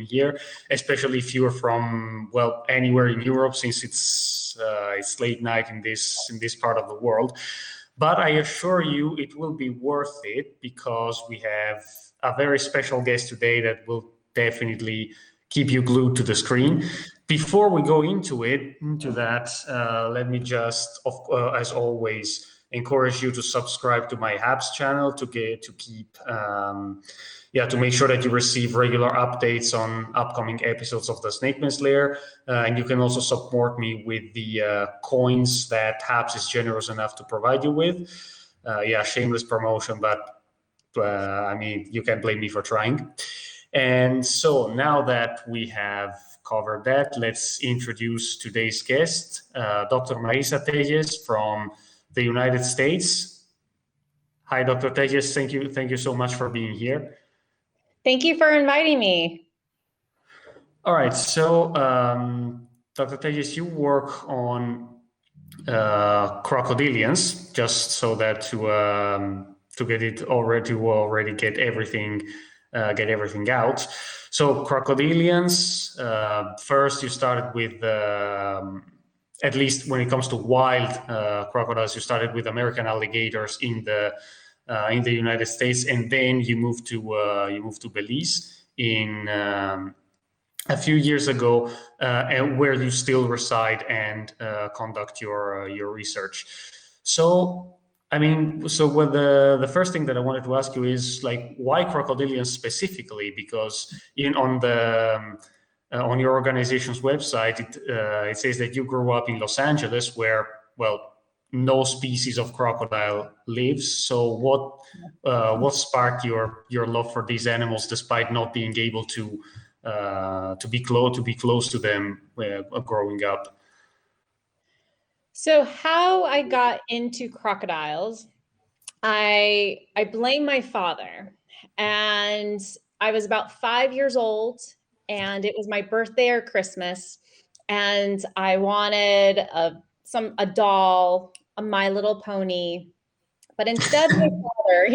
being here, especially if you're from, well, anywhere in Europe, since it's late night in this part of the world. But I assure you it will be worth it, because we have a very special guest today that will definitely keep you glued to the screen. Before we go into that, let me just, as always, encourage you to subscribe to my Habs channel to make sure that you receive regular updates on upcoming episodes of the Snakeman's Lair. And you can also support me with the coins that Habs is generous enough to provide you with. Shameless promotion, but I mean, you can't blame me for trying. And so now that we have covered that, let's introduce today's guest, Dr. Marisa Tellez from the United States. Hi, Dr. Tellez. Thank you so much for being here. Thank you for inviting me. All right. So, Dr. Tellez, you work on crocodilians, just so that to get everything out. So crocodilians, first you started with, at least when it comes to wild crocodiles, you started with American alligators in the United States, and then you moved to Belize in a few years ago, and where you still reside and conduct your research. So, I mean, so what the first thing that I wanted to ask you is, like, why crocodilians specifically? Because on your organization's website, it says that you grew up in Los Angeles, where, well, no species of crocodile lives. So what sparked your love for these animals, despite not being able to be close to them growing up? So how I got into crocodiles, I blame my father. And I was about 5 years old, and it was my birthday or Christmas, and I wanted a doll, a My Little Pony, but instead my father,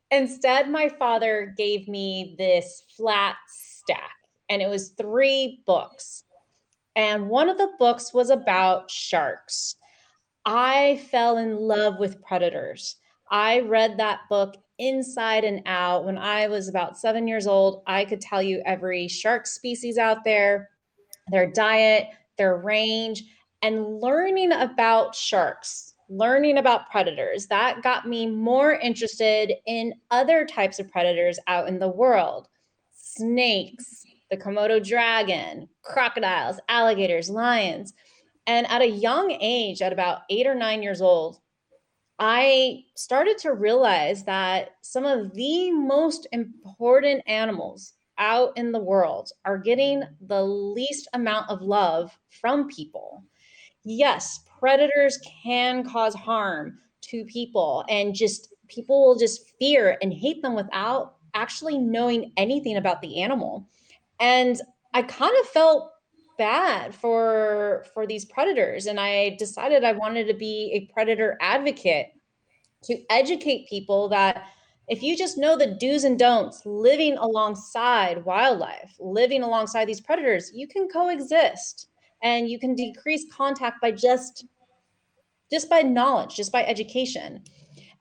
instead my father gave me this flat stack, and it was 3 books. And one of the books was about sharks. I fell in love with predators. I read that book inside and out. When I was about 7 years old, I could tell you every shark species out there, their diet, their range, and learning about sharks, learning about predators, that got me more interested in other types of predators out in the world. Snakes, the Komodo dragon, crocodiles, alligators, lions. And at a young age, at about 8 or 9 years old, I started to realize that some of the most important animals out in the world are getting the least amount of love from people. Yes, predators can cause harm to people, and people will just fear and hate them without actually knowing anything about the animal. And I kind of felt bad for these predators, and I decided I wanted to be a predator advocate, to educate people that if you just know the do's and don'ts living alongside wildlife, living alongside these predators, you can coexist, and you can decrease contact by just by knowledge, just by education.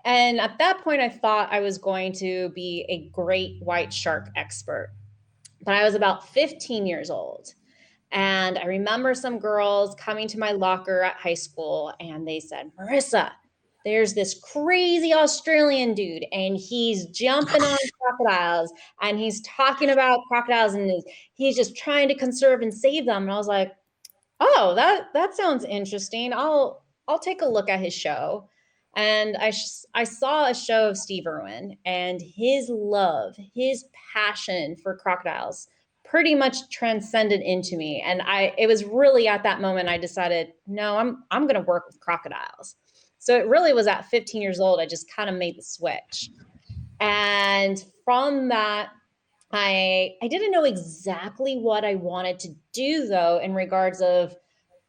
And at that point, I thought I was going to be a great white shark expert. But I was about 15 years old. And I remember some girls coming to my locker at high school, and they said, "Marisa, there's this crazy Australian dude, and he's jumping on crocodiles, and he's talking about crocodiles, and he's just trying to conserve and save them." And I was like, "Oh, that sounds interesting. I'll take a look at his show." And I saw a show of Steve Irwin, and his love, his passion for crocodiles pretty much transcended into me. And it was really at that moment I decided, no, I'm going to work with crocodiles. So it really was at 15 years old, I just kind of made the switch. And from that, I didn't know exactly what I wanted to do, though, in regards of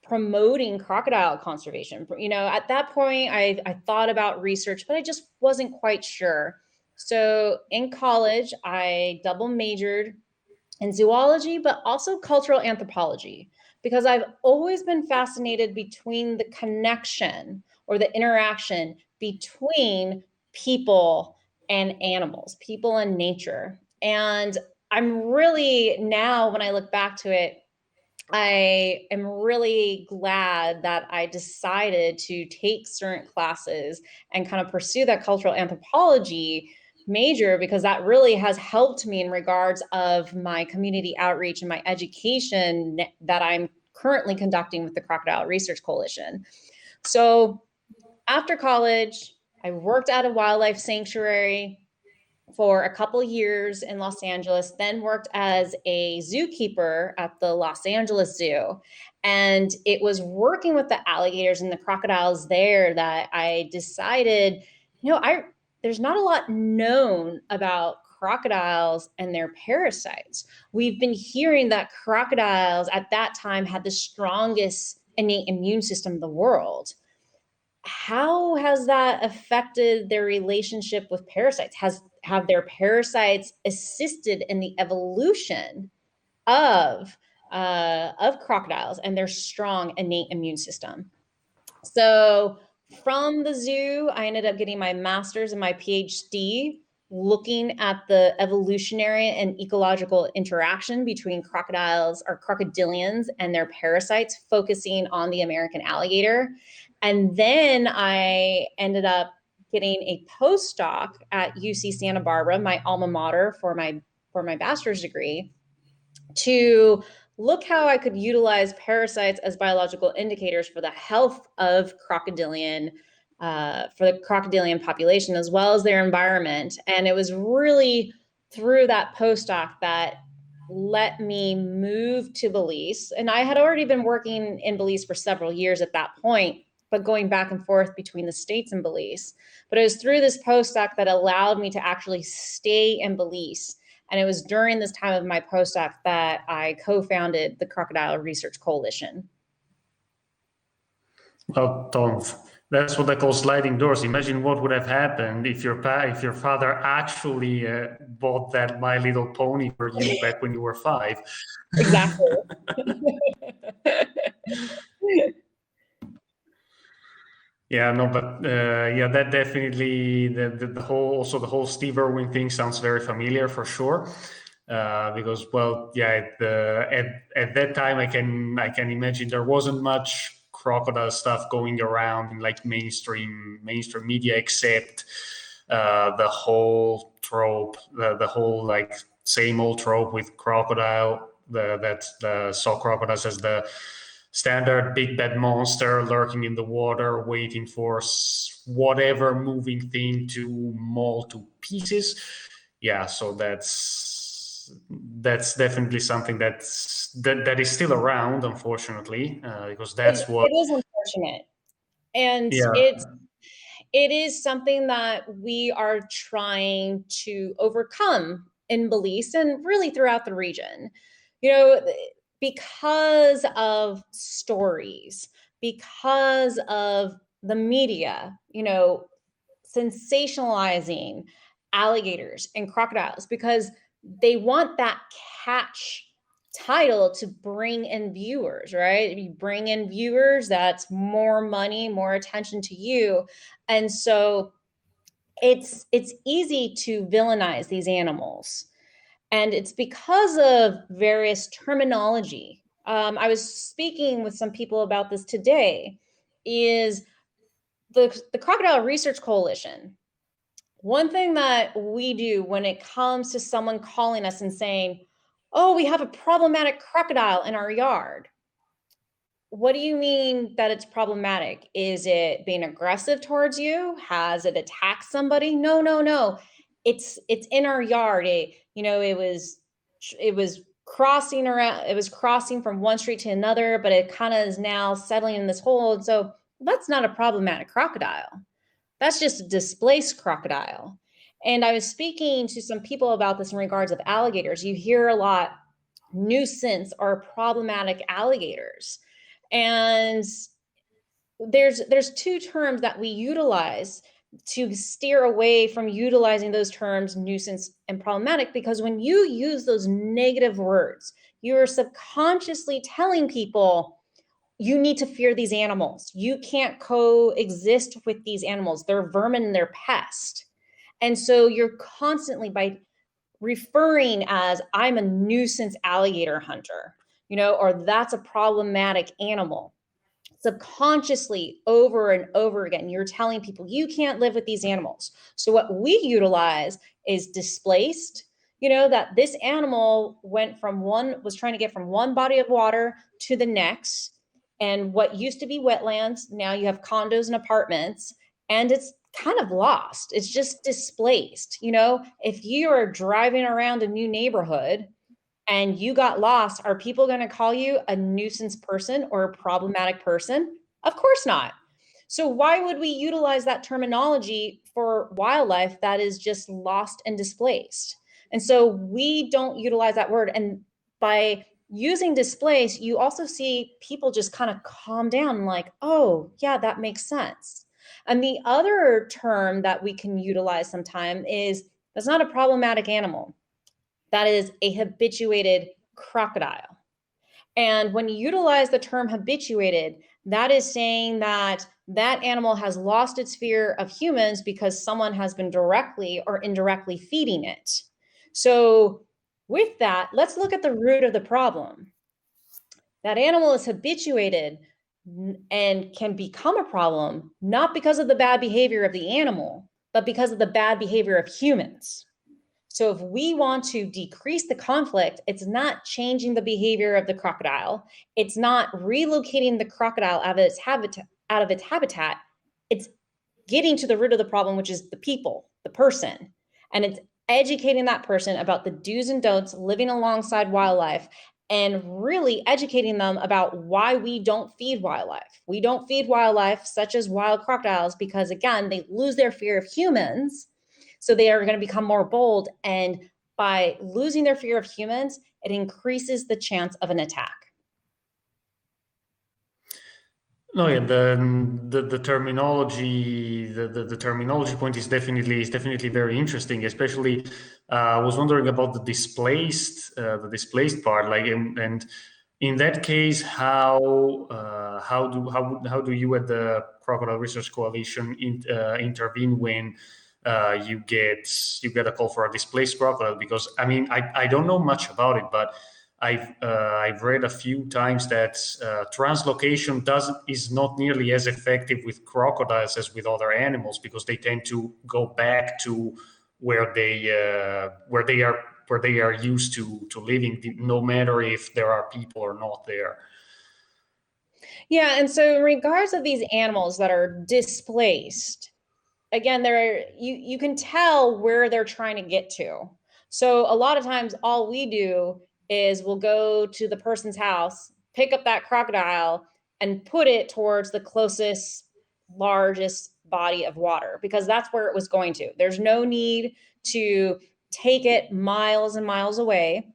promoting crocodile conservation. You know, at that point, I thought about research, but I just wasn't quite sure. So in college, I double majored in zoology, but also cultural anthropology, because I've always been fascinated between the connection or the interaction between people and animals, people and nature. And I'm really, now when I look back to it, I am really glad that I decided to take certain classes and kind of pursue that cultural anthropology major, because that really has helped me in regards of my community outreach and my education that I'm currently conducting with the Crocodile Research Coalition. So after college, I worked at a wildlife sanctuary for a couple years in Los Angeles, then worked as a zookeeper at the Los Angeles Zoo. And it was working with the alligators and the crocodiles there that I decided, there's not a lot known about crocodiles and their parasites. We've been hearing that crocodiles at that time had the strongest innate immune system in the world. How has that affected their relationship with parasites? Have their parasites assisted in the evolution of crocodiles and their strong innate immune system? So from the zoo, I ended up getting my master's and my PhD looking at the evolutionary and ecological interaction between crocodiles or crocodilians and their parasites, focusing on the American alligator. And then I ended up getting a postdoc at UC Santa Barbara, my alma mater for my bachelor's degree, to look how I could utilize parasites as biological indicators for the health of crocodilian, for the crocodilian population, as well as their environment. And it was really through that postdoc that let me move to Belize. And I had already been working in Belize for several years at that point, but going back and forth between the States and Belize. But it was through this postdoc that allowed me to actually stay in Belize. And it was during this time of my postdoc that I co-founded the Crocodile Research Coalition. Well, Tom, that's what I call sliding doors. Imagine what would have happened if your father actually bought that My Little Pony for you back when you were 5. Exactly. Yeah, no, but yeah, that definitely the whole Steve Irwin thing sounds very familiar for sure. Because, well, yeah, at that time I can imagine there wasn't much crocodile stuff going around in like mainstream media, except the whole trope, the whole like same old trope with crocodile, that saw crocodiles as the standard big bad monster lurking in the water, waiting for whatever moving thing to maul to pieces. Yeah, so that's definitely something that is still around, unfortunately, because that's what. It is unfortunate, and Yeah. it is something that we are trying to overcome in Belize and really throughout the region. You know, because of stories, because of the media, sensationalizing alligators and crocodiles, because they want that catch title to bring in viewers, right? If you bring in viewers, that's more money, more attention to you. And so it's easy to villainize these animals. And it's because of various terminology. I was speaking with some people about this today, is the Crocodile Research Coalition. One thing that we do when it comes to someone calling us and saying, oh, we have a problematic crocodile in our yard. What do you mean that it's problematic? Is it being aggressive towards you? Has it attacked somebody? No, no, no. It's in our yard. It was crossing around. It was crossing from one street to another, but it kind of is now settling in this hole. And so that's not a problematic crocodile. That's just a displaced crocodile. And I was speaking to some people about this in regards of alligators. You hear a lot nuisance or problematic alligators. And there's two terms that we utilize to steer away from utilizing those terms nuisance and problematic, because when you use those negative words, you're subconsciously telling people you need to fear these animals. You can't coexist with these animals. They're vermin and they're pests. And so you're constantly, by referring as I'm a nuisance alligator hunter, or that's a problematic animal, subconsciously over and over again, you're telling people you can't live with these animals. So what we utilize is displaced, that this animal was trying to get from one body of water to the next. And what used to be wetlands, now you have condos and apartments, and it's kind of lost. It's just displaced. If you are driving around a new neighborhood and you got lost, are people going to call you a nuisance person or a problematic person? Of course not. So why would we utilize that terminology for wildlife that is just lost and displaced? And so we don't utilize that word. And by using displaced, you also see people just kind of calm down, like, oh, yeah, that makes sense. And the other term that we can utilize sometime is that's not a problematic animal. That is a habituated crocodile. And when you utilize the term habituated, that is saying that that animal has lost its fear of humans because someone has been directly or indirectly feeding it. So with that, let's look at the root of the problem. That animal is habituated and can become a problem, not because of the bad behavior of the animal, but because of the bad behavior of humans. So if we want to decrease the conflict, it's not changing the behavior of the crocodile. It's not relocating the crocodile out of its habitat. It's getting to the root of the problem, which is the people, the person. And it's educating that person about the do's and don'ts living alongside wildlife, and really educating them about why we don't feed wildlife. We don't feed wildlife such as wild crocodiles because, again, they lose their fear of humans. So they are going to become more bold. And by losing their fear of humans, it increases the chance of an attack. No, yeah, the terminology, the terminology point is definitely very interesting. Especially, I was wondering about the displaced part. Like, and in that case, how do you at the Crocodile Research Coalition intervene when you get a call for a displaced crocodile? Because I mean, I don't know much about it, but I've read a few times that translocation is not nearly as effective with crocodiles as with other animals, because they tend to go back to where they are used to living, no matter if there are people or not there. Yeah, and so in regards of these animals that are displaced, again, you can tell where they're trying to get to. So a lot of times all we do is we'll go to the person's house, pick up that crocodile, and put it towards the closest, largest body of water, because that's where it was going to. There's no need to take it miles and miles away,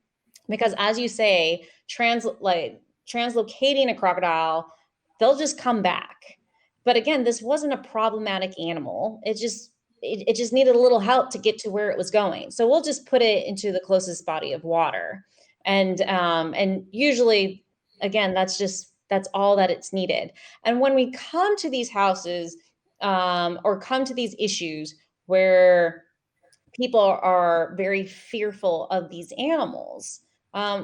because as you say, translocating a crocodile, they'll just come back. But again, this wasn't a problematic animal. It just needed a little help to get to where it was going. So we'll just put it into the closest body of water. And usually, again, that's all that it's needed. And when we come to these houses, or come to these issues where people are very fearful of these animals,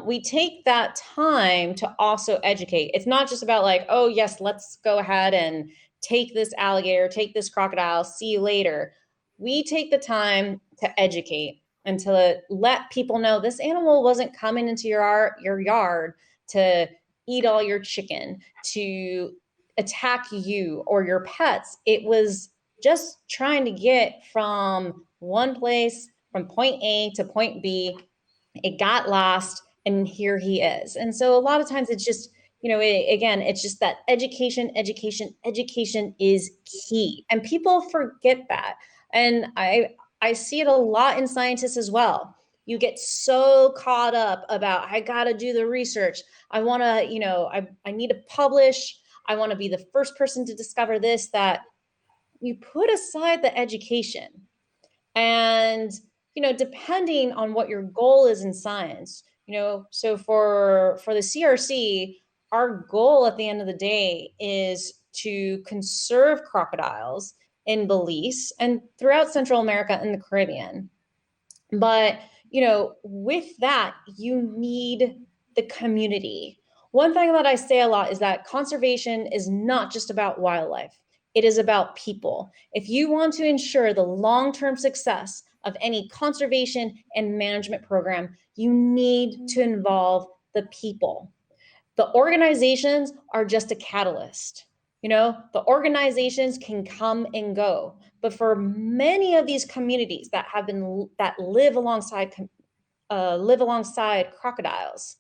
we take that time to also educate. It's not just about like, oh yes, let's go ahead and take this alligator, take this crocodile, see you later. We take the time to educate and to let people know this animal wasn't coming into your yard to eat all your chicken, to attack you or your pets. It was just trying to get from one place, from point A to point B. It got lost, and here he is. And so a lot of times it's just, again, it's just that education is key. And people forget that. And I see it a lot in scientists as well. You get so caught up about, I got to do the research. I want to, I need to publish. I want to be the first person to discover this, that you put aside the education. And, depending on what your goal is in science, so for the CRC, our goal at the end of the day is to conserve crocodiles in Belize and throughout Central America and the Caribbean. But, with that, you need the community. One thing that I say a lot is that conservation is not just about wildlife. It is about people. If you want to ensure the long-term success of any conservation and management program, you need to involve the people. The organizations are just a catalyst. The organizations can come and go, but for many of these communities that live alongside crocodiles,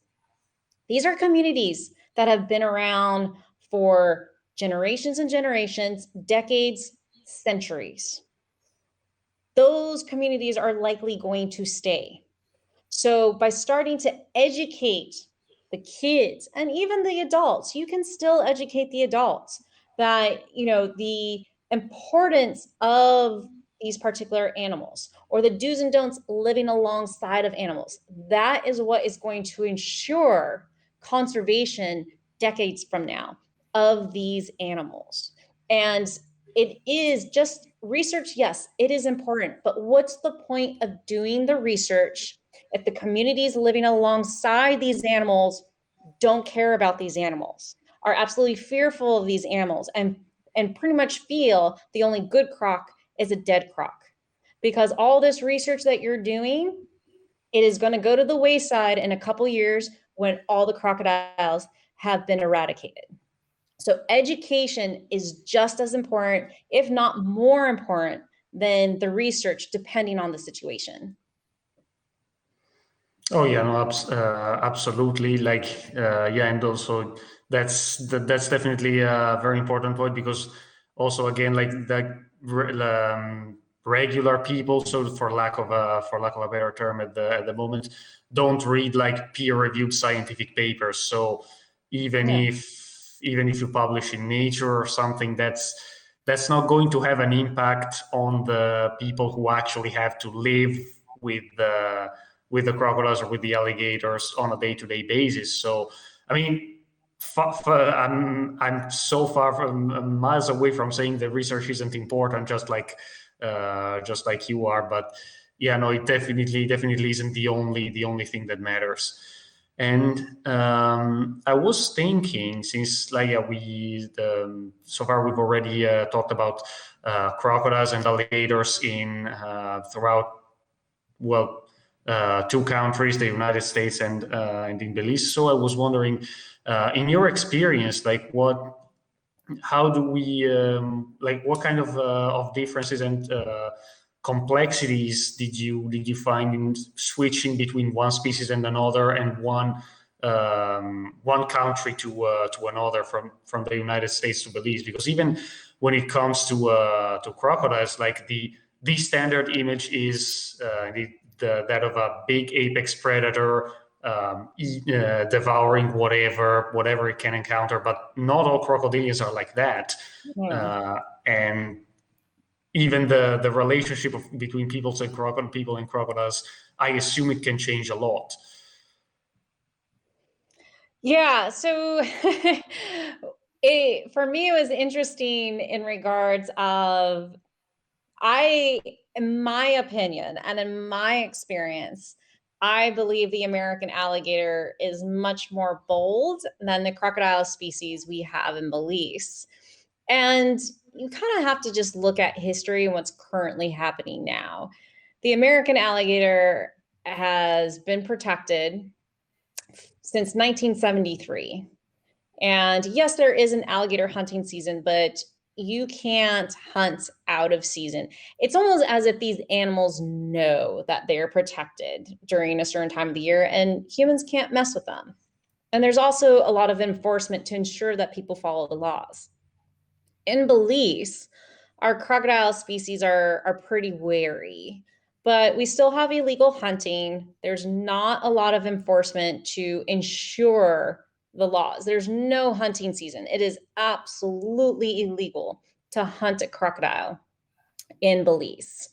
these are communities that have been around for generations and generations, decades, centuries. Those communities are likely going to stay. So by starting to educate the kids and even the adults, you can still educate the adults that, the importance of these particular animals or the do's and don'ts living alongside of animals. That is what is going to ensure conservation decades from now of these animals. And it is just research. Yes, it is important, but what's the point of doing the research if the communities living alongside these animals don't care about these animals, are absolutely fearful of these animals, and pretty much feel the only good croc is a dead croc? Because all this research that you're doing, it is going to go to the wayside in a couple years when all the crocodiles have been eradicated. So education is just as important, if not more important, than the research, depending on the situation. Oh yeah, no, absolutely. Like, yeah, and also that's definitely a very important point, because also again, like regular people, so for lack of a better term at the moment, don't read like peer-reviewed scientific papers. So even Yeah. if you publish in Nature or something, that's not going to have an impact on the people who actually have to live with the crocodiles or with the alligators on a day-to-day basis. So, I mean, I'm so far from miles away from saying that research isn't important, just like you are. But yeah, no, it definitely isn't the only thing that matters. And I was thinking, since like so far we've already talked about crocodiles and alligators in throughout, well, two countries, the United States and in Belize. So I was wondering, in your experience, like how do we, like, what kind of differences and complexities did you find in switching between one species and another, and one country to another, from the United States to Belize? Because even when it comes to crocodiles, like the standard image is that of a big apex predator devouring whatever it can encounter. But not all crocodilians are like that. Yeah. And even the relationship between people and crocodiles, I assume it can change a lot. Yeah, so for me, it was interesting in regards of, in my opinion and in my experience, I believe the American alligator is much more bold than the crocodile species we have in Belize. And you kind of have to just look at history and what's currently happening now. The American alligator has been protected since 1973. And yes, there is an alligator hunting season, but you can't hunt out of season. It's almost as if these animals know that they're protected during a certain time of the year, and humans can't mess with them. And there's also a lot of enforcement to ensure that people follow the laws. In Belize, our crocodile species are pretty wary, but we still have illegal hunting. There's not a lot of enforcement to ensure the laws. There's no hunting season. It is absolutely illegal. to hunt a crocodile in Belize.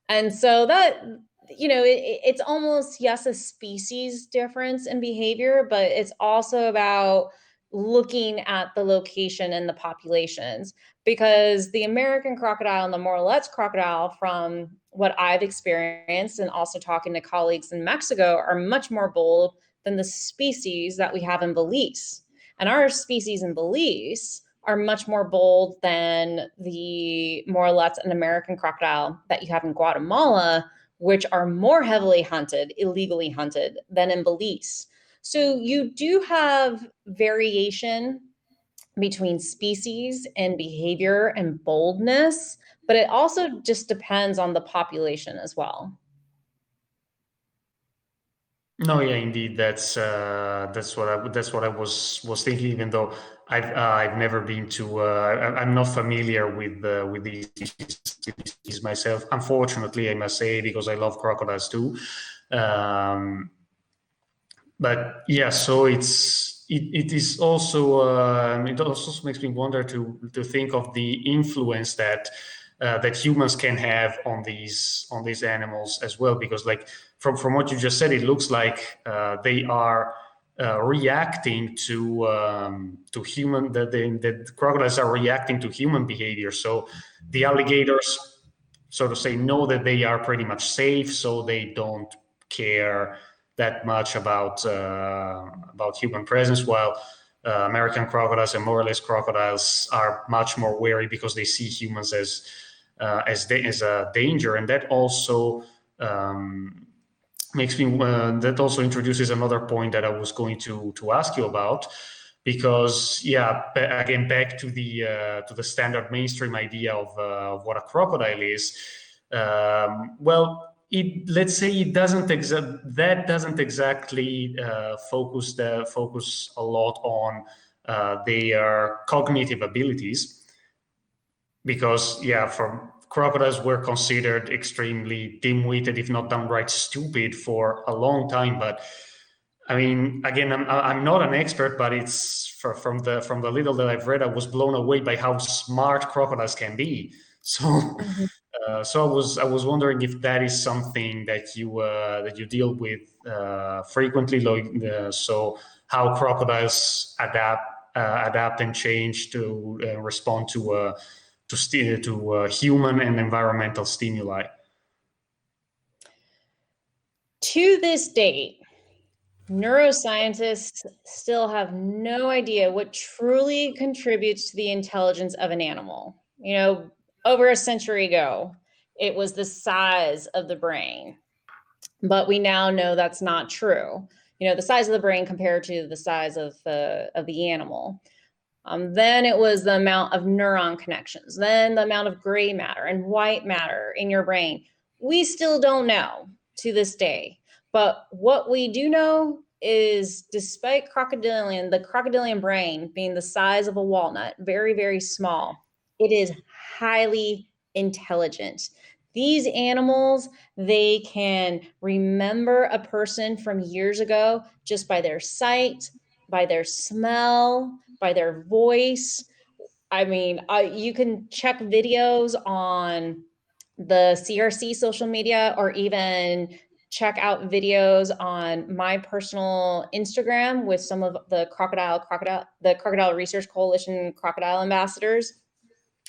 And so that, it's almost, yes, a species difference in behavior, but it's also about looking at the location and the populations, because the American crocodile and the Morlet's crocodile, from what I've experienced and also talking to colleagues in Mexico, are much more bold than the species that we have in Belize. And our species in Belize are much more bold than the Morlets and American crocodile that you have in Guatemala, which are more heavily hunted, illegally hunted, than in Belize. So you do have variation between species and behavior and boldness, but it also just depends on the population as well. No, yeah, indeed. That's what I was thinking. Even though I've never been to, I'm not familiar with these species myself. Unfortunately, I must say, because I love crocodiles too. But yeah, so it is also it also makes me wonder to think of the influence that humans can have on these animals as well, because like from what you just said, it looks like they are reacting to human, that the crocodiles are reacting to human behavior. So the alligators, so to say, know that they are pretty much safe, so they don't care that much about human presence, while American crocodiles and Morales crocodiles are much more wary because they see humans as a danger. And that also makes me that also introduces another point that I was going to ask you about, because yeah, again, back to the standard mainstream idea of what a crocodile is. Well, let's say it doesn't exactly focus a lot on their cognitive abilities, because yeah, from crocodiles were considered extremely dim-witted, if not downright stupid, for a long time. But I mean, again, I'm not an expert, but it's from the little that I've read, I was blown away by how smart crocodiles can be. So, Mhm. so I was wondering if that is something that you deal with frequently, like so how crocodiles adapt and change to respond to human and environmental stimuli. To this date, neuroscientists still have no idea what truly contributes to the intelligence of an animal. Over a century ago, it was the size of the brain, but we now know that's not true. The size of the brain compared to the size of the animal. Then it was the amount of neuron connections, then the amount of gray matter and white matter in your brain. We still don't know to this day. But what we do know is, despite the crocodilian brain being the size of a walnut, very, very small, it is highly intelligent. These animals, they can remember a person from years ago just by their sight, by their smell, by their voice. I mean, you can check videos on the CRC social media, or even check out videos on my personal Instagram with some of the Crocodile Research Coalition crocodile ambassadors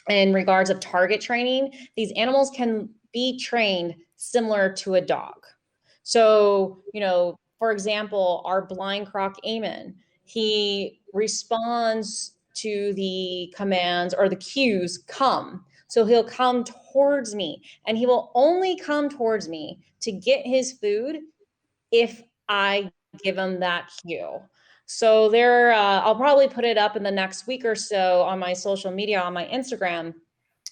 in regards of target training. These animals can be trained similar to a dog. So, for example, our blind croc Eamon, he responds to the commands or the cues, come. So he'll come towards me, and he will only come towards me to get his food if I give him that cue. So I'll probably put it up in the next week or so on my social media, on my Instagram,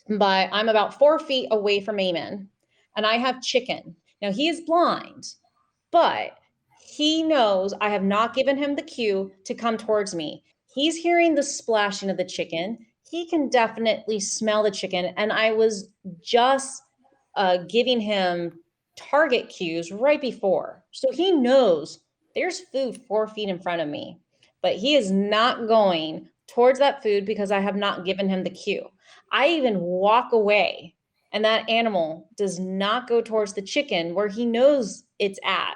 but I'm about 4 feet away from Eamon, and I have chicken. Now, he is blind, but he knows I have not given him the cue to come towards me. He's hearing the splashing of the chicken. He can definitely smell the chicken, and I was just giving him target cues right before. So he knows there's food 4 feet in front of me, but he is not going towards that food because I have not given him the cue. I even walk away, and that animal does not go towards the chicken where he knows it's at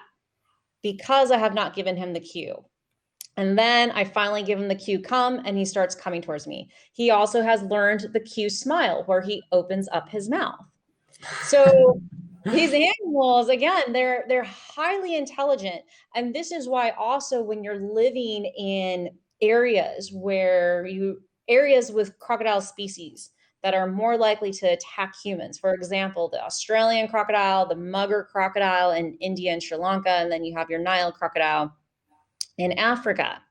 because I have not given him the cue. And then I finally give him the cue come, and he starts coming towards me. He also has learned the cue smile where he opens up his mouth. So these animals, again, they're highly intelligent. And this is why also when you're living in areas areas with crocodile species that are more likely to attack humans. For example, the Australian crocodile, the mugger crocodile in India and Sri Lanka, and then you have your Nile crocodile in Africa.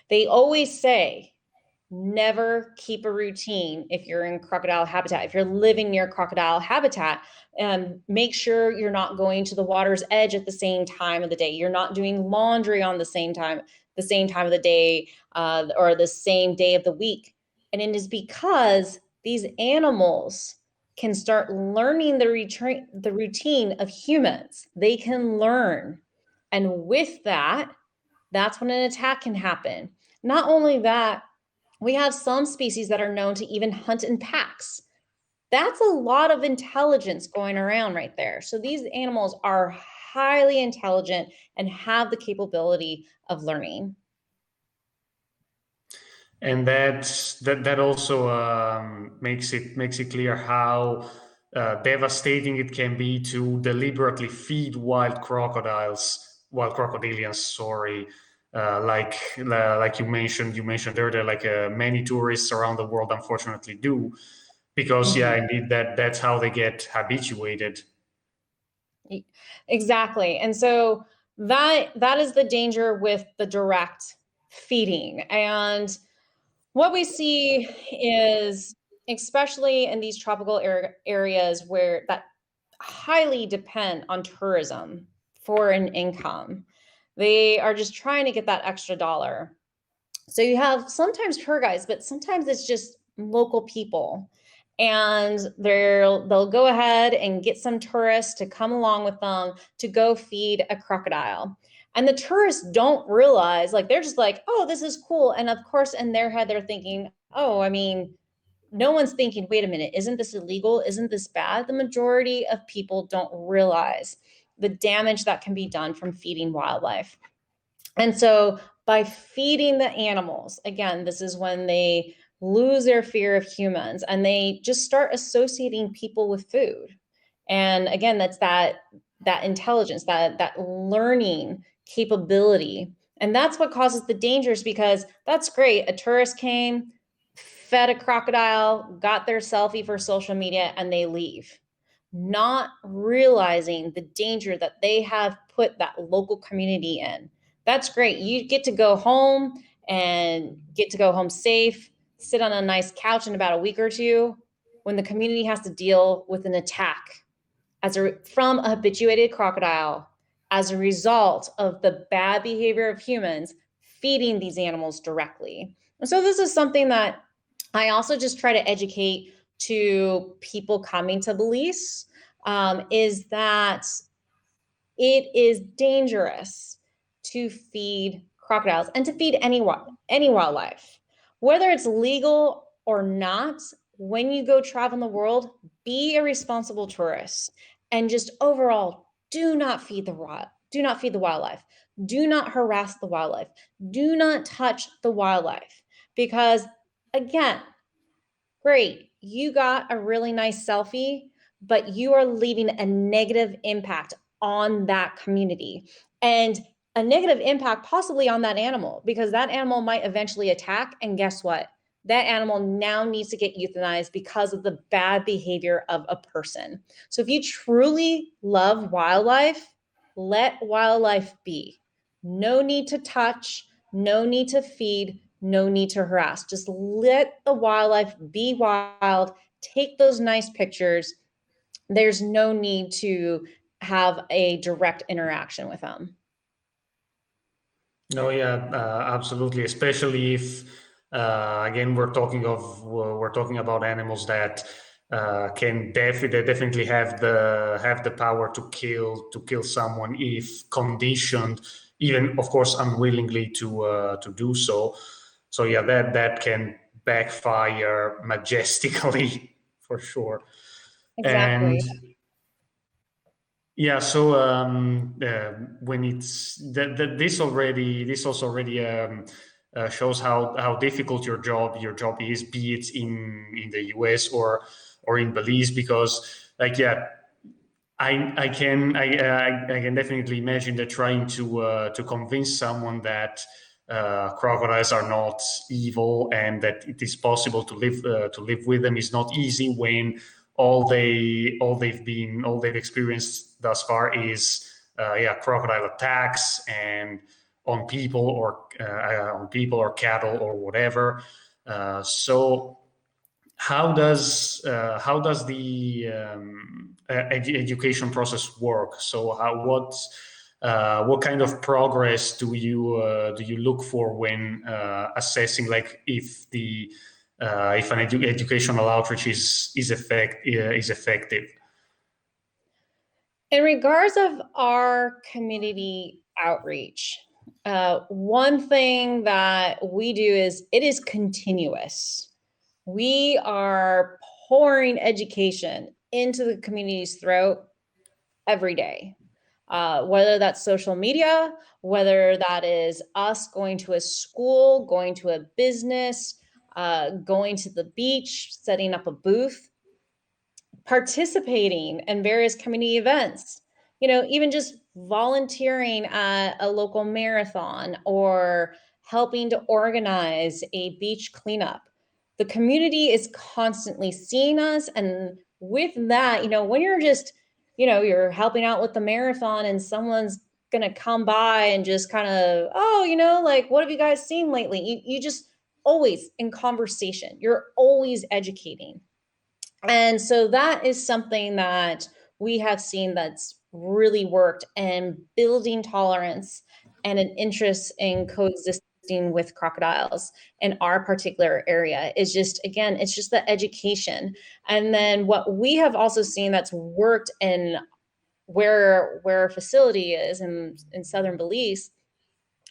They always say, never keep a routine if you're in crocodile habitat. If you're living near crocodile habitat, make sure you're not going to the water's edge at the same time of the day. You're not doing laundry on the same time of the day, or the same day of the week. And it is because these animals can start learning the routine of humans. They can learn. And with that, that's when an attack can happen. Not only that, we have some species that are known to even hunt in packs. That's a lot of intelligence going around right there. So these animals are highly intelligent and have the capability of learning. And that also makes it clear how devastating it can be to deliberately feed wild crocodilians. Sorry, like you mentioned earlier, like many tourists around the world unfortunately do, because yeah, indeed that's how they get habituated. Exactly. And so that is the danger with the direct feeding. And what we see is, especially in these tropical areas where that highly depend on tourism for an income, they are just trying to get that extra dollar. So you have sometimes tour guides, but sometimes it's just local people. And they'll go ahead and get some tourists to come along with them to go feed a crocodile. And the tourists don't realize, like, they're just like, oh, this is cool. And of course, in their head, they're thinking, oh, I mean, no one's thinking, wait a minute, isn't this illegal? Isn't this bad? The majority of people don't realize the damage that can be done from feeding wildlife. And so by feeding the animals, again, this is when they lose their fear of humans and they just start associating people with food. And again, that's that intelligence, that learning capability. And that's what causes the dangers, because that's great. A tourist came, fed a crocodile, got their selfie for social media, and they leave, not realizing the danger that they have put that local community in. That's great. You get to go home and get to go home safe, sit on a nice couch in about a week or two, when the community has to deal with an attack from a habituated crocodile as a result of the bad behavior of humans feeding these animals directly. And so this is something that I also just try to educate to people coming to Belize, is that it is dangerous to feed crocodiles and to feed any wildlife, whether it's legal or not. When you go travel in the world, be a responsible tourist, and just overall, do not feed the wildlife. Do not harass the wildlife. Do not touch the wildlife, because again, great, you got a really nice selfie, but you are leaving a negative impact on that community, and a negative impact possibly on that animal, because that animal might eventually attack. And guess what? That animal now needs to get euthanized because of the bad behavior of a person. So if you truly love wildlife, let wildlife be. No need to touch, no need to feed, no need to harass. Just let the wildlife be wild. Take those nice pictures. There's no need to have a direct interaction with them. No, yeah, absolutely. Especially if, again, we're talking about animals that they definitely have the power to kill someone if conditioned, even of course unwillingly to do so. So yeah, that can backfire majestically for sure. And Exactly. yeah, so when it's that this also already shows how difficult your job is, be it in the US or in Belize, because like yeah, I can definitely imagine that trying to convince someone that crocodiles are not evil and that it is possible to live with them is not easy when all they've experienced thus far is yeah, crocodile attacks and on people or cattle or whatever. So how does the education process work? So what kind of progress do you look for when assessing, like, if an educational outreach is effective? In regards of our community outreach, one thing that we do is it is continuous. We are pouring education into the community's throat every day. Whether that's social media, whether that is us going to a school, going to a business, going to the beach, setting up a booth, participating in various community events, even just volunteering at a local marathon or helping to organize a beach cleanup. The community is constantly seeing us. And with that, when you're just, you're helping out with the marathon and someone's going to come by and just kind of, oh, like, what have you guys seen lately? You just always in conversation, you're always educating. And so that is something that we have seen that's really worked in building tolerance and an interest in coexisting with crocodiles in our particular area is just, again, it's just the education. And then what we have also seen that's worked in where our facility is in southern Belize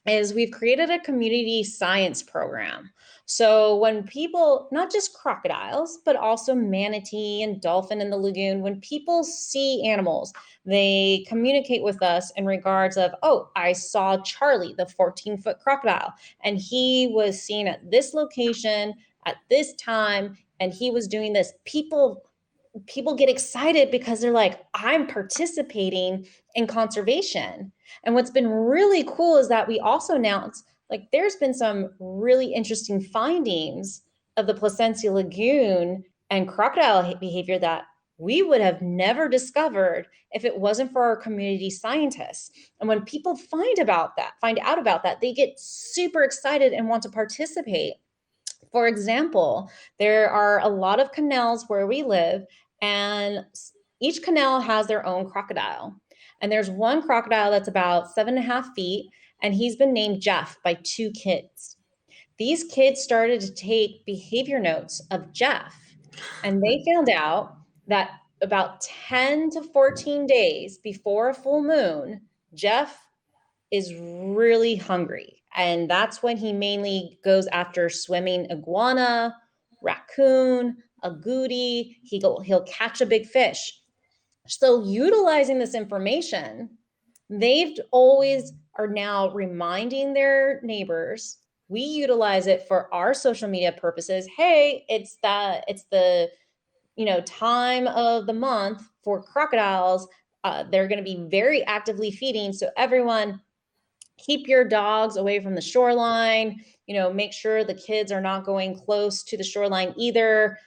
is we've created a community science program. So when people, not just crocodiles, but also manatee and dolphin in the lagoon, when people see animals, they communicate with us in regards of, oh, I saw Charlie, the 14-foot crocodile, and he was seen at this location at this time, and he was doing this. People get excited because they're like, I'm participating in conservation. And what's been really cool is that we also announced, like, there's been some really interesting findings of the Placencia Lagoon and crocodile behavior that we would have never discovered if it wasn't for our community scientists. And when people find out about that, they get super excited and want to participate. For example, there are a lot of canals where we live, and each canal has their own crocodile. And there's one crocodile that's about 7.5 feet, and he's been named Jeff by two kids. These kids started to take behavior notes of Jeff, and they found out that about 10 to 14 days before a full moon, Jeff is really hungry. And that's when he mainly goes after swimming iguana, raccoon, agouti. He'll catch a big fish. So utilizing this information, they've always are now reminding their neighbors. We utilize it for our social media purposes. Hey, it's the time of the month for crocodiles. They're going to be very actively feeding. So everyone, keep your dogs away from the shoreline. Make sure the kids are not going close to the shoreline either.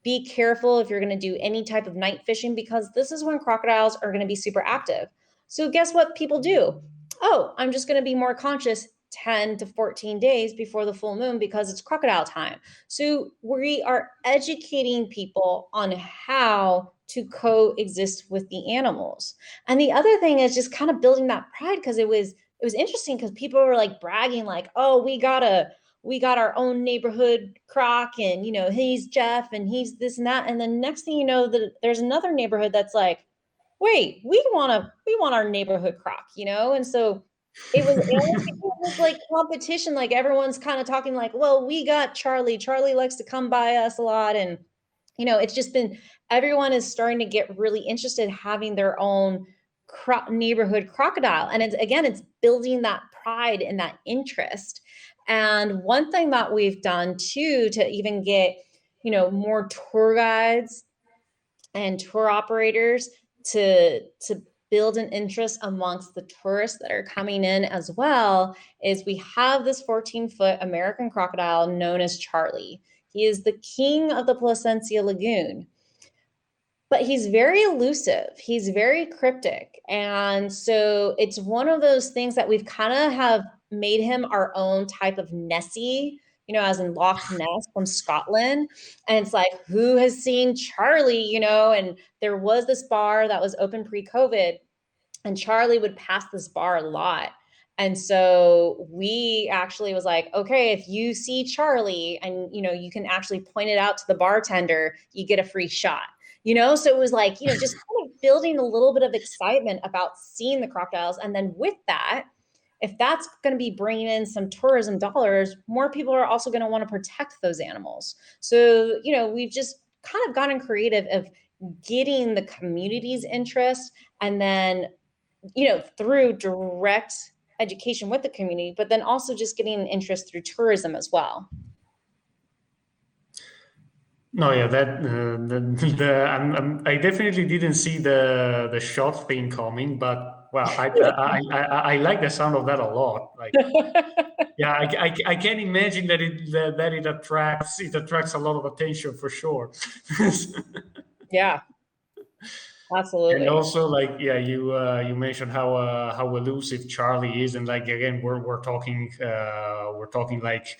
Be careful if you're going to do any type of night fishing, because this is when crocodiles are going to be super active. So guess what people do? Oh, I'm just going to be more conscious 10 to 14 days before the full moon because it's crocodile time. So we are educating people on how to coexist with the animals. And the other thing is just kind of building that pride, because it was interesting because people were like bragging like, oh, we got our own neighborhood Croc, and he's Jeff and he's this and that. And then next thing you know, that there's another neighborhood that's like, wait, we want our neighborhood Croc, and so it almost became this like competition, like everyone's kind of talking like, well, we got Charlie. Charlie likes to come by us a lot. And, it's just been, everyone is starting to get really interested having their own neighborhood crocodile. And it's building that pride and that interest. And one thing that we've done too, to even get, more tour guides and tour operators to build an interest amongst the tourists that are coming in as well, is we have this 14-foot American crocodile known as Charlie. He is the king of the Placencia Lagoon, but he's very elusive. He's very cryptic. And so it's one of those things that we've kind of have made him our own type of Nessie, as in Loch Ness from Scotland. And it's like, who has seen Charlie, and there was this bar that was open pre-COVID, and Charlie would pass this bar a lot. And so we actually was like, okay, if you see Charlie and, you can actually point it out to the bartender, you get a free shot. So it was like, just kind of building a little bit of excitement about seeing the crocodiles. And then with that, if that's going to be bringing in some tourism dollars, more people are also going to want to protect those animals. So, we've just kind of gotten creative of getting the community's interest, and then, through direct education with the community, but then also just getting interest through tourism as well. No, yeah, I definitely didn't see the shot thing coming, but well, I like the sound of that a lot. Like, yeah, I can imagine that it attracts a lot of attention for sure. Yeah, absolutely. And also, like, yeah, you mentioned how elusive Charlie is, and like again, we're talking like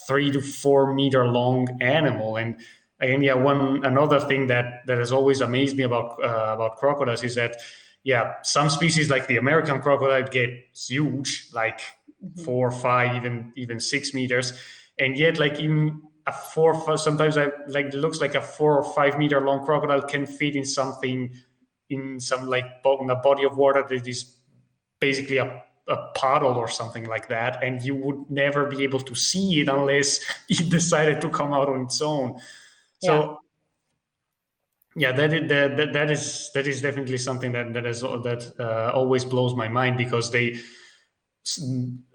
3 to 4 meter long animal, and again, yeah, another thing that has always amazed me about crocodiles is that, yeah, some species like the American crocodile get huge, like 4, 5, even 6 meters, and yet like even sometimes I like it looks like a 4 or 5 meter long crocodile can fit in some like in a body of water that is basically a puddle or something like that, and you would never be able to see it unless it decided to come out on its own. So yeah, that is definitely something that always blows my mind, because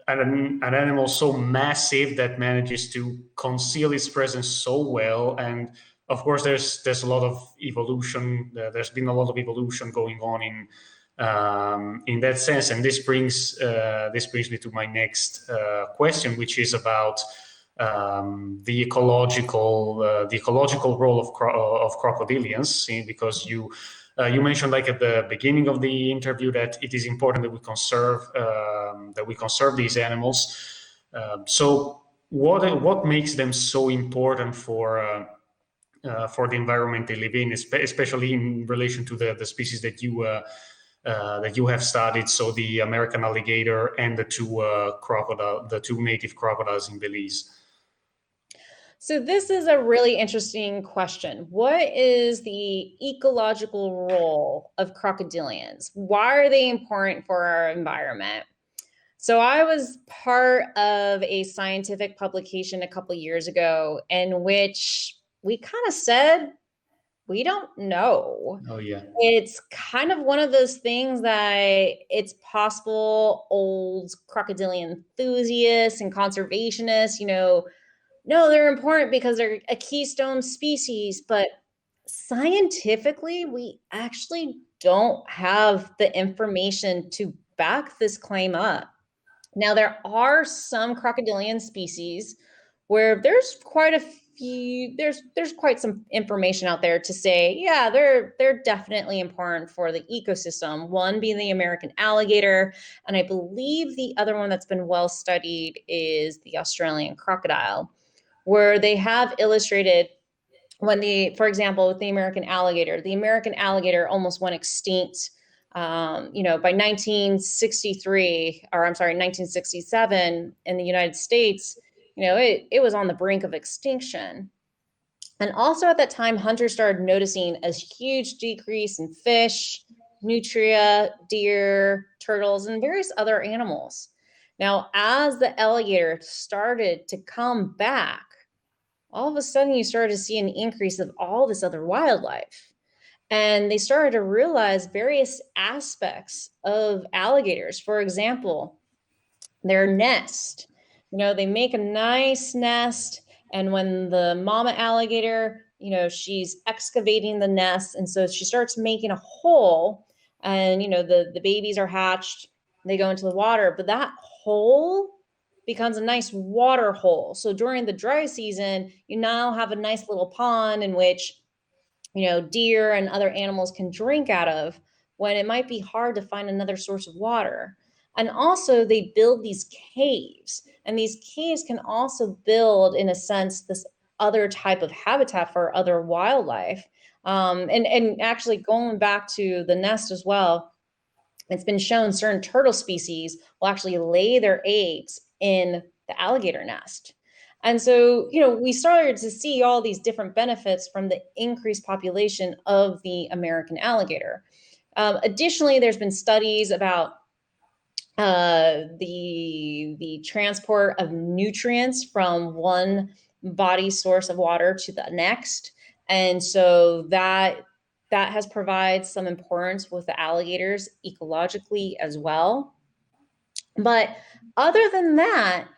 an animal so massive that manages to conceal its presence so well. And of course, there's a lot of evolution. There's been a lot of evolution going on in that sense. And this brings me to my next question, which is about the ecological role of crocodilians, because you mentioned, like, at the beginning of the interview, that it is important that we conserve these animals. So what makes them so important for the environment they live in, especially in relation to the species that you have studied, so the American alligator and the two native crocodiles in Belize? So this is a really interesting question. What is the ecological role of crocodilians? Why are they important for our environment? So I was part of a scientific publication a couple years ago in which we kind of said, we don't know. Oh, yeah. It's kind of one of those things that it's possible old crocodilian enthusiasts and conservationists, no, they're important because they're a keystone species, but scientifically, we actually don't have the information to back this claim up. Now, there are some crocodilian species where there's quite a few, there's quite some information out there to say, yeah, they're definitely important for the ecosystem. One being the American alligator, and I believe the other one that's been well studied is the Australian crocodile, where they have illustrated for example, with the American alligator almost went extinct, by 1963, or I'm sorry, 1967 in the United States, it was on the brink of extinction. And also at that time, hunters started noticing a huge decrease in fish, nutria, deer, turtles, and various other animals. Now, as the alligator started to come back, all of a sudden you started to see an increase of all this other wildlife. And they started to realize various aspects of alligators. For example, their nest. They make a nice nest, and when the mama alligator, she's excavating the nest, and so she starts making a hole, and the babies are hatched, they go into the water, but that hole becomes a nice water hole. So during the dry season, you now have a nice little pond in which deer and other animals can drink out of when it might be hard to find another source of water. And also, they build these caves, and these caves can also build, in a sense, this other type of habitat for other wildlife. And actually, going back to the nest as well, it's been shown certain turtle species will actually lay their eggs in the alligator nest. And so, we started to see all these different benefits from the increased population of the American alligator. Additionally, there's been studies about the transport of nutrients from one body source of water to the next. And so that has provided some importance with the alligators ecologically as well. But other than that,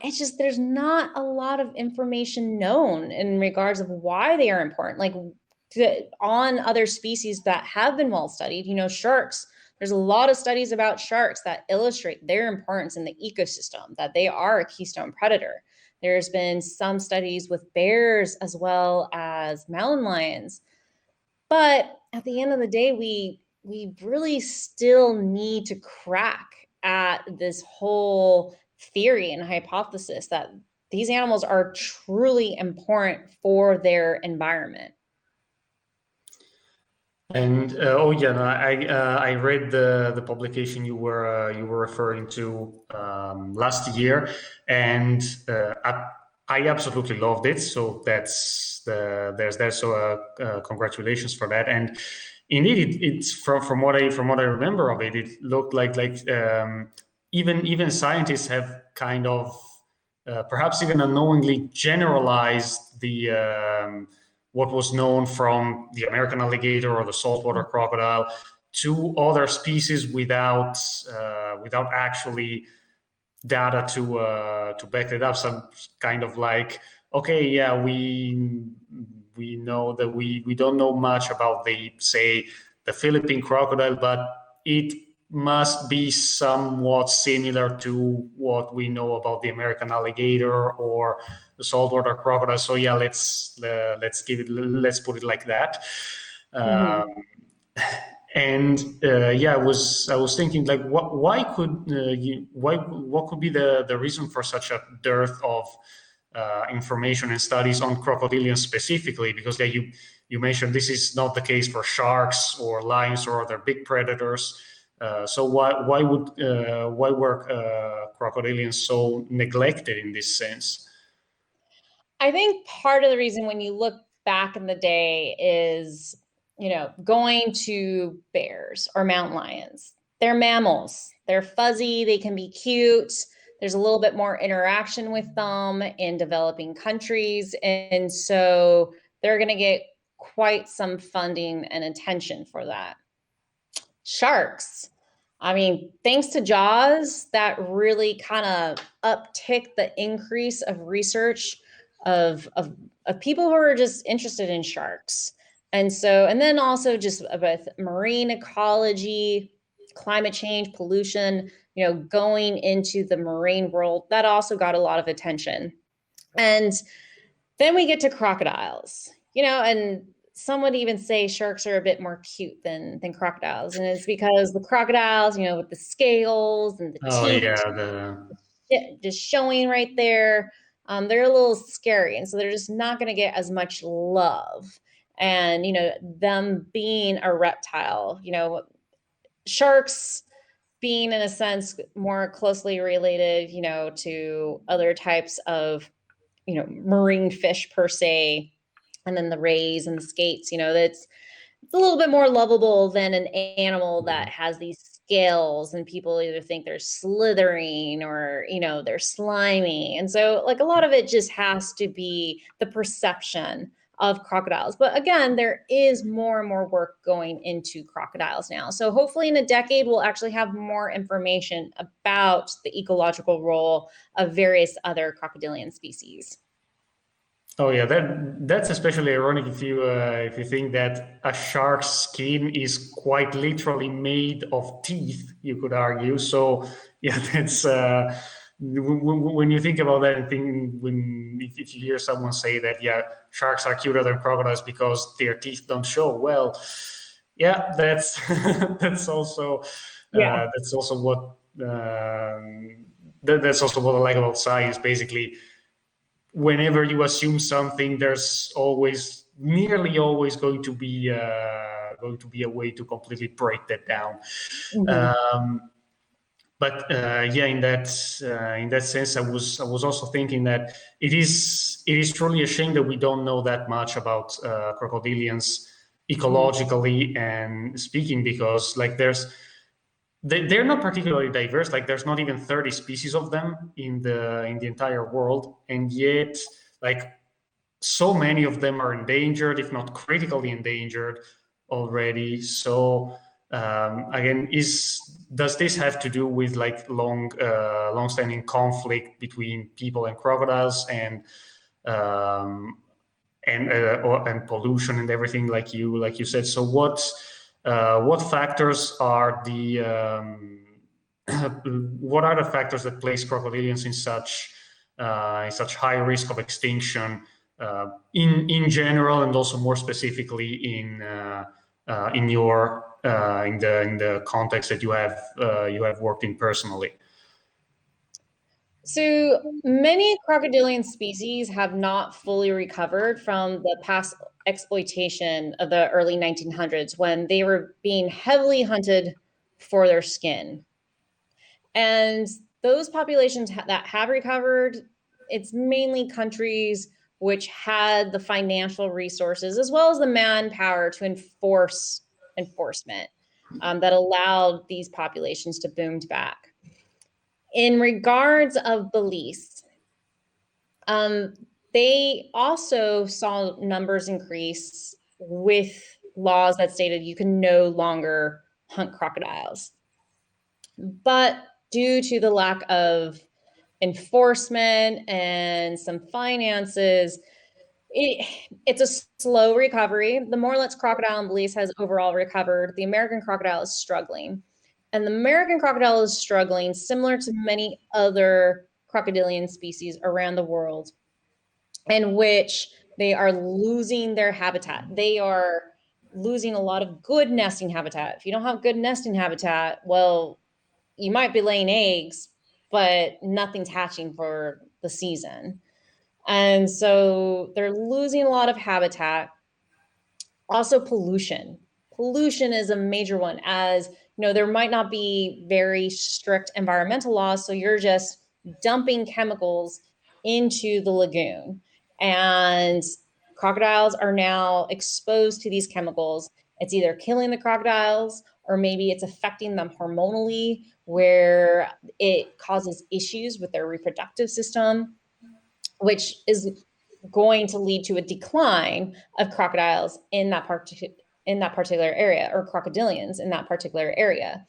it's just there's not a lot of information known in regards of why they are important. Like on other species that have been well studied, sharks. There's a lot of studies about sharks that illustrate their importance in the ecosystem, that they are a keystone predator. There's been some studies with bears as well as mountain lions. But at the end of the day, we really still need to crack at this whole theory and hypothesis that these animals are truly important for their environment. And oh yeah, no, I read the publication you were referring to last year, and I absolutely loved it. So there's so congratulations for that. And indeed, it's from what I remember of it, it looked like even scientists have kind of perhaps even unknowingly generalized the what was known from the American alligator or the saltwater crocodile to other species without actually data to back it up. Some kind of like, okay, yeah, we know that we don't know much about the Philippine crocodile, but it must be somewhat similar to what we know about the American alligator or the saltwater crocodile. So yeah, let's put it like that. And yeah, I was thinking like, why could what could be the reason for such a dearth of information and studies on crocodilians specifically? Because yeah, you mentioned this is not the case for sharks or lions or other big predators. So why were crocodilians so neglected in this sense? I think part of the reason when you look back in the day is, going to bears or mountain lions. They're mammals. They're fuzzy. They can be cute. There's a little bit more interaction with them in developing countries. And so they're going to get quite some funding and attention for that. Sharks. I mean, thanks to Jaws, that really kind of upticked the increase of research of people who are just interested in sharks. And so, and then also just with marine ecology, climate change, pollution, going into the marine world, that also got a lot of attention. And then we get to crocodiles, and some would even say sharks are a bit more cute than crocodiles. And it's because the crocodiles, with the scales and the teeth just showing right there, they're a little scary. And so they're just not going to get as much love. And, them being a reptile, sharks being in a sense more closely related, to other types of, marine fish per se, and then the rays and the skates, it's a little bit more lovable than an animal that has these scales and people either think they're slithering or, you know, they're slimy. And so like a lot of it just has to be the perception of crocodiles. But again, there is more and more work going into crocodiles now. So hopefully in a decade, we'll actually have more information about the ecological role of various other crocodilian species. Oh yeah, that's especially ironic if you think that a shark's skin is quite literally made of teeth, you could argue. So yeah, that's when you think about that and think when if you hear someone say that, yeah, sharks are cuter than crocodiles because their teeth don't show. Well, yeah, that's Yeah. that's also what that's also what I like about science. Basically, whenever you assume something, there's always, nearly always, going to be a way to completely break that down. Mhm. But yeah, in that sense, I was also thinking that it is truly a shame that we don't know that much about crocodilians ecologically and speaking, because like they're not particularly diverse. Like there's not even 30 species of them in the entire world, and yet like so many of them are endangered, if not critically endangered already. So again, is does this have to do with like long-standing conflict between people and crocodiles, um, and pollution and everything, like you said? So what factors are the what are the factors that place crocodilians in such high risk of extinction in general, and also more specifically in your in the context that you have worked in personally? So many crocodilian species have not fully recovered from the past exploitation of the early 1900s when they were being heavily hunted for their skin. And those populations that have recovered, it's mainly countries which had the financial resources as well as the manpower to enforce enforcement that allowed these populations to boom back. In regards of beliefs, um, they also saw numbers increase with laws that stated you can no longer hunt crocodiles. But due to the lack of enforcement and some finances, it's a slow recovery. The Morlet's crocodile in Belize has overall recovered. The American crocodile is struggling. And the American crocodile is struggling similar to many other crocodilian species around the world, in which they are losing their habitat. They are losing a lot of good nesting habitat. If you don't have good nesting habitat, well, you might be laying eggs, but nothing's hatching for the season. And so they're losing a lot of habitat. Also, pollution. Pollution is a major one, as you know, there might not be very strict environmental laws, so you're just dumping chemicals into the lagoon. And crocodiles are now exposed to these chemicals. It's either killing the crocodiles or maybe it's affecting them hormonally, where it causes issues with their reproductive system, which is going to lead to a decline of crocodiles in that particular area, or crocodilians in that particular area.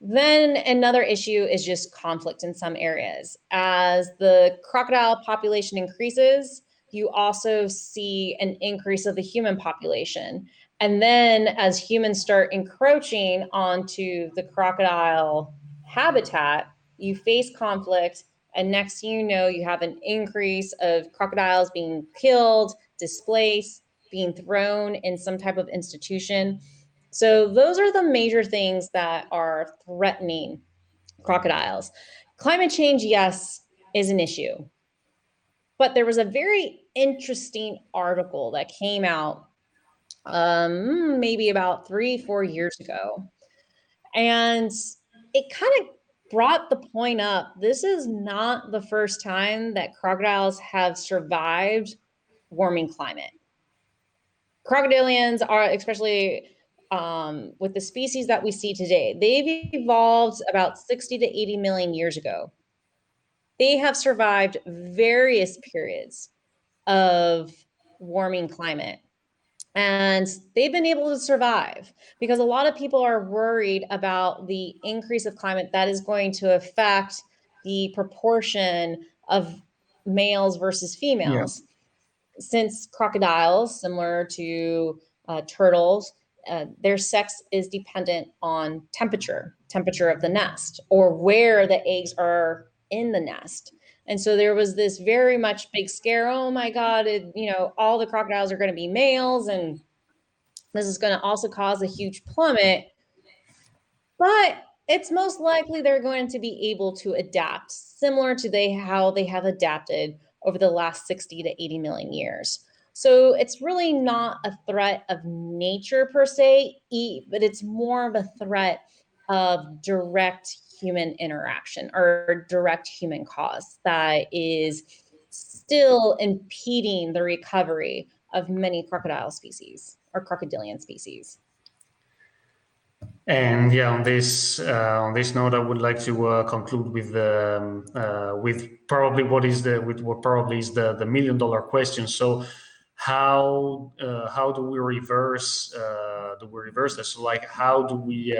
Then another issue is just conflict in some areas. As the crocodile population increases, you also see an increase of the human population. And then as humans start encroaching onto the crocodile habitat, you face conflict. And next thing you know, you have an increase of crocodiles being killed, displaced, being thrown in some type of institution. So those are the major things that are threatening crocodiles. Climate change, yes, is an issue. But there was a very interesting article that came out maybe about 3-4 years ago. And it kind of brought the point up. This is not the first time that crocodiles have survived warming climate. crocodilians are, especially with the species that we see today, they've evolved about 60 to 80 million years ago. They have survived various periods of warming climate. And they've been able to survive because a lot of people are worried about the increase of climate that is going to affect the proportion of males versus females. Since crocodiles, similar to turtles, their sex is dependent on temperature of the nest, or where the eggs are in the nest. And so there was this very much big scare. Oh my God, all the crocodiles are going to be males, and this is going to also cause a huge plummet. But it's most likely they're going to be able to adapt, similar to how they have adapted over the last 60 to 80 million years. So it's really not a threat of nature per se, but it's more of a threat of direct human interaction or direct human cause that is still impeding the recovery of many crocodile species or crocodilian species. And yeah, on this note, I would like to conclude with probably is the $1 million question. So how do we reverse this? So like, how do we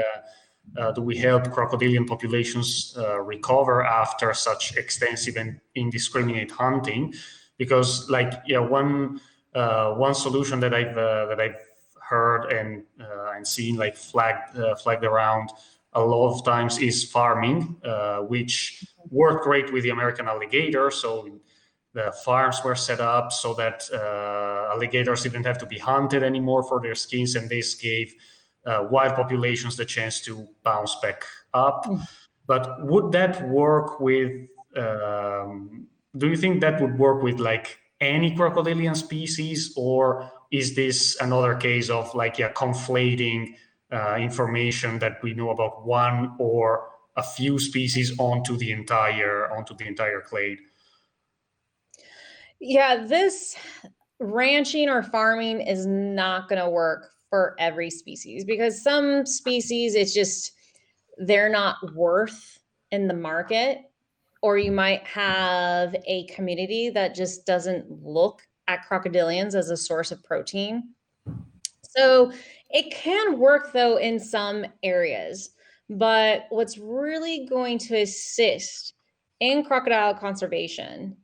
help crocodilian populations recover after such extensive and indiscriminate hunting? Because one solution that I've heard and seen like flagged around a lot of times is farming, which worked great with the American alligator. So the farms were set up so that alligators didn't have to be hunted anymore for their skins, and this gave wild populations the chance to bounce back up. But would that work with? Do you think that would work with like any crocodilian species, or is this another case of conflating information that we know about one or a few species onto the entire clade? Yeah, this ranching or farming is not going to work for every species, because some species, it's just, they're not worth in the market, or you might have a community that just doesn't look at crocodilians as a source of protein. So it can work though in some areas, but what's really going to assist in crocodile conservation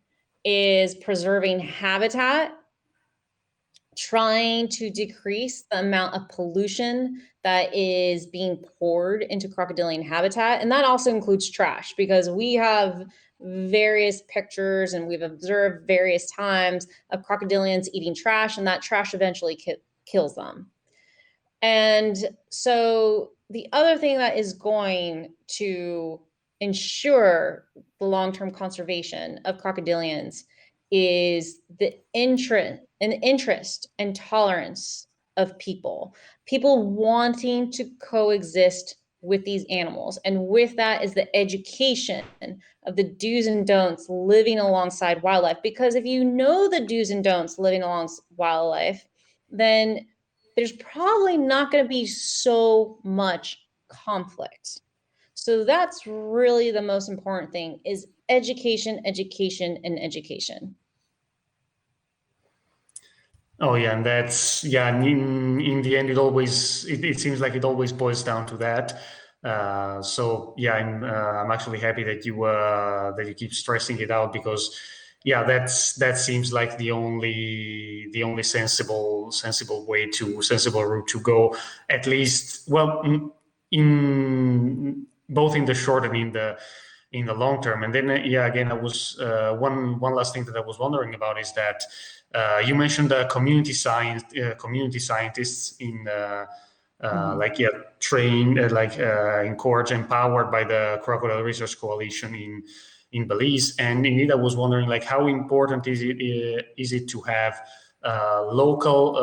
is preserving habitat, trying to decrease the amount of pollution that is being poured into crocodilian habitat. And that also includes trash, because we have various pictures and we've observed various times of crocodilians eating trash, and that trash eventually kills them. And so the other thing that is going to ensure the long-term conservation of crocodilians is the interest and tolerance of people wanting to coexist with these animals. And with that is the education of the do's and don'ts living alongside wildlife. Because if you know the do's and don'ts living alongside wildlife, then there's probably not going to be so much conflict. So that's really the most important thing, is education, education, and education. Oh yeah, and that's in the end, it seems like it always boils down to that. So yeah, I'm actually happy that you keep stressing it out, because that seems like the only sensible route to go, at least. Well, in both in the short and in the long term. And then again, I was one last thing that I was wondering about is that you mentioned the community scientists in trained, encouraged, empowered by the Crocodile Research Coalition in Belize. And indeed, I was wondering, how important is it to have local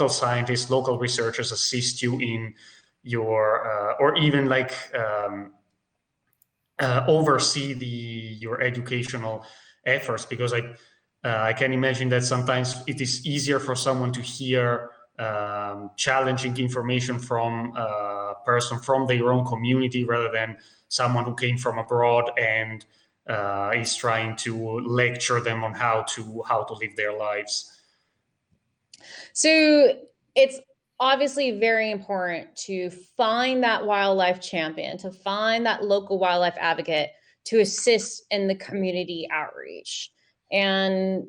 scientists, local researchers assist you in your or even oversee your educational efforts? Because I can imagine that sometimes it is easier for someone to hear challenging information from a person from their own community rather than someone who came from abroad and is trying to lecture them on how to live their lives. So it's obviously very important to find that wildlife champion, to find that local wildlife advocate to assist in the community outreach. And,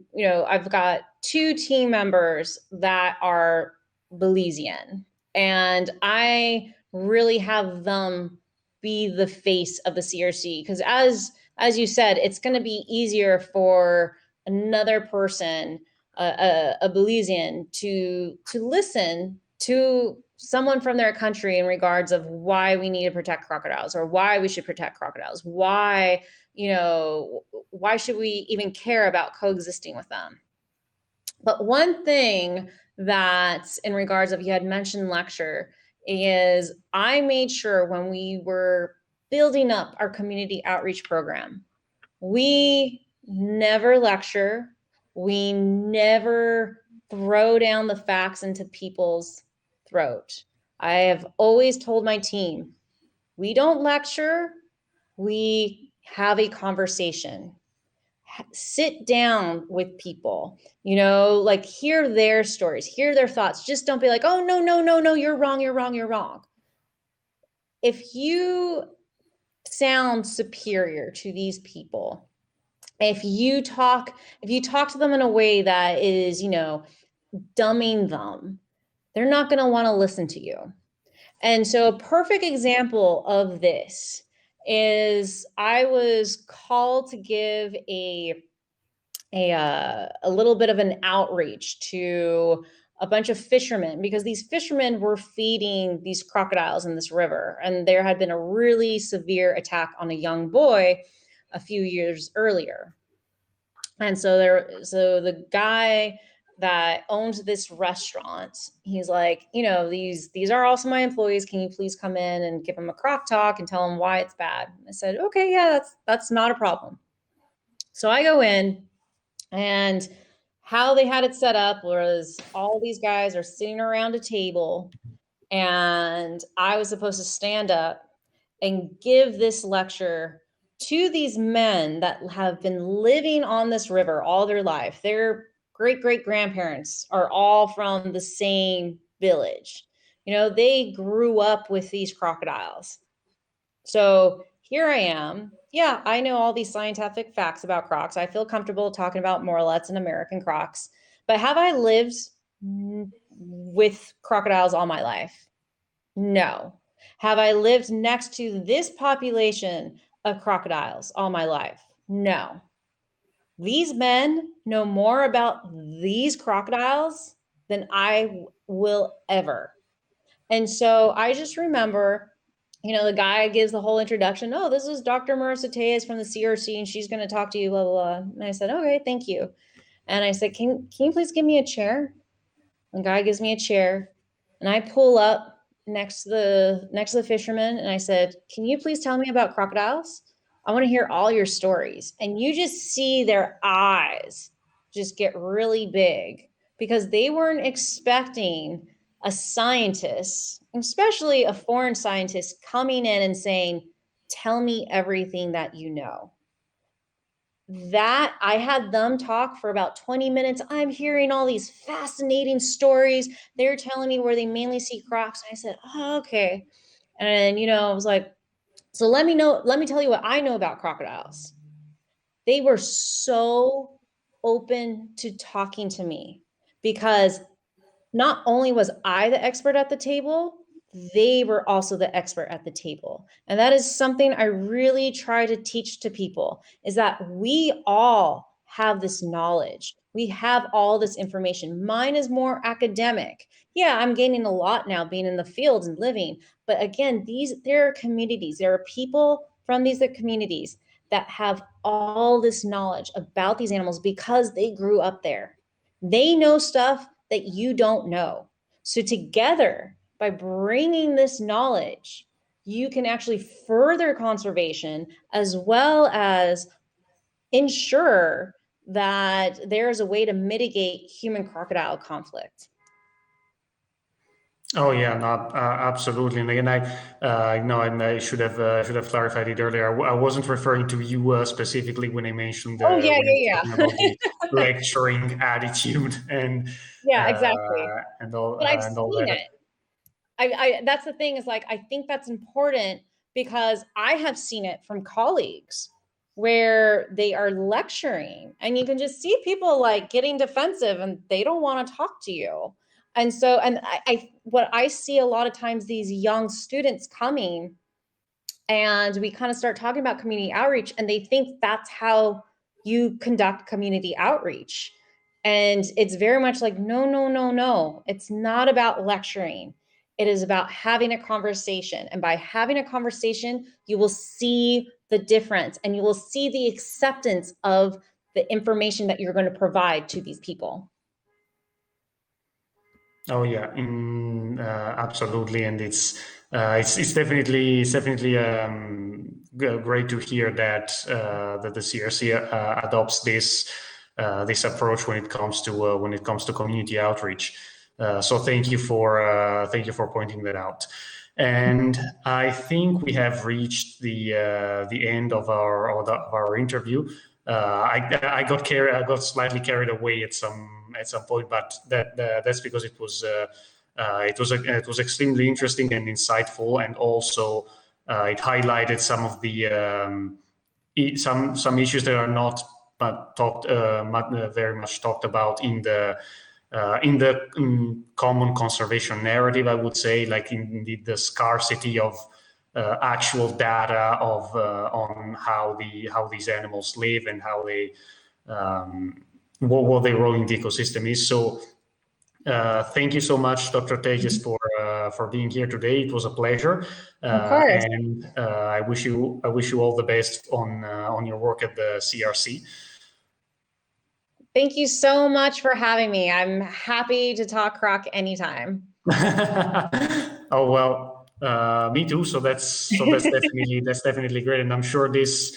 I've got 2 team members that are Belizean, and I really have them be the face of the CRC because as you said, it's going to be easier for another person, a Belizean, to listen to someone from their country in regards of why we need to protect crocodiles or why we should protect crocodiles. Why should we even care about coexisting with them? But one thing that in regards of, you had mentioned lecture, is I made sure when we were building up our community outreach program, we never lecture. We never throw down the facts into people's throat. I have always told my team, we don't lecture, we have a conversation. Sit down with people, like hear their stories, hear their thoughts. Just don't be like, oh, no, you're wrong, you're wrong, you're wrong. If you sound superior to these people, if you talk to them in a way that is, dumbing them, they're not going to want to listen to you. And so a perfect example of this is I was called to give a little bit of an outreach to a bunch of fishermen, because these fishermen were feeding these crocodiles in this river, and there had been a really severe attack on a young boy a few years earlier. And so the guy that owns this restaurant, he's like, these are also my employees. Can you please come in and give them a croc talk and tell them why it's bad? I said, okay, yeah, that's not a problem. So I go in, and how they had it set up was all these guys are sitting around a table, and I was supposed to stand up and give this lecture to these men that have been living on this river all their life. Their great-great-grandparents are all from the same village. They grew up with these crocodiles. So here I am. Yeah, I know all these scientific facts about crocs. I feel comfortable talking about morlets and American crocs. But have I lived with crocodiles all my life? No. Have I lived next to this population of crocodiles all my life? No. These men know more about these crocodiles than I will ever. And so I just remember, the guy gives the whole introduction. Oh, this is Dr. Marisa Tellez from the CRC, and she's going to talk to you, blah, blah, blah. And I said, okay, thank you. And I said, can you please give me a chair? The guy gives me a chair, and I pull up next to the fisherman, and I said, can you please tell me about crocodiles? I want to hear all your stories. And you just see their eyes just get really big, because they weren't expecting a scientist, especially a foreign scientist, coming in and saying, tell me everything that you know. That I had them talk for about 20 minutes. I'm hearing all these fascinating stories. They're telling me where they mainly see crocs. And I said, oh, okay. And, I was like, so let me tell you what I know about crocodiles. They were so open to talking to me, because not only was I the expert at the table, they were also the expert at the table. And that is something I really try to teach to people, is that we all have this knowledge. We have all this information. Mine is more academic. Yeah, I'm gaining a lot now being in the field and living. But again, there are communities, there are people from these communities that have all this knowledge about these animals because they grew up there. They know stuff that you don't know. So together, by bringing this knowledge, you can actually further conservation as well as ensure that there is a way to mitigate human crocodile conflict. Oh yeah, no, absolutely. And again, and I should have clarified it earlier. I wasn't referring to you specifically when I mentioned Oh yeah, when I was yeah, talking yeah. about the lecturing attitude Yeah, exactly. But I've and all seen that. it. That's the thing, is like, I think that's important because I have seen it from colleagues where they are lecturing and you can just see people like getting defensive and they don't want to talk to you. And so, and what I see a lot of times, these young students coming and we kind of start talking about community outreach and they think that's how you conduct community outreach. And it's very much like, no, no, no, no. It's not about lecturing. It is about having a conversation. And by having a conversation, you will see the difference and you will see the acceptance of the information that you're going to provide to these people. Oh yeah, absolutely, and it's definitely great to hear that that the CRC adopts this approach when it comes to community outreach. So thank you for pointing that out. And I think we have reached the end of our interview. I got slightly carried away at some point, but that's because it was extremely interesting and insightful, and also it highlighted some of the some issues that are not very much talked about in the common conservation narrative. I would say, like in the scarcity of actual data of on how these animals live and how they what their role in the ecosystem is. So thank you so much, Dr. Tellez, for being here today. It was a pleasure, Of course. and I wish you all the best on your work at the CRC. Thank you so much for having me. I'm happy to talk Croc anytime. Oh well, me too. So that's definitely great, and I'm sure this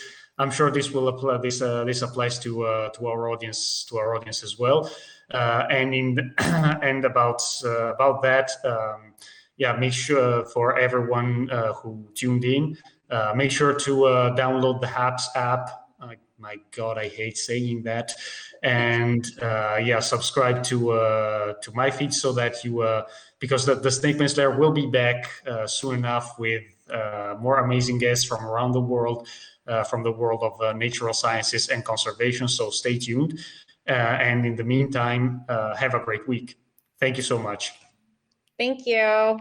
will apply. This applies to our audience as well. And in and about that, yeah, make sure for everyone who tuned in, make sure to download the HAPS app. My God, I hate saying that. And yeah, subscribe to my feed so that you because the Snakeman Lair will be back soon enough with more amazing guests from around the world, from the world of natural sciences and conservation. So stay tuned. And in the meantime, have a great week. Thank you so much. Thank you.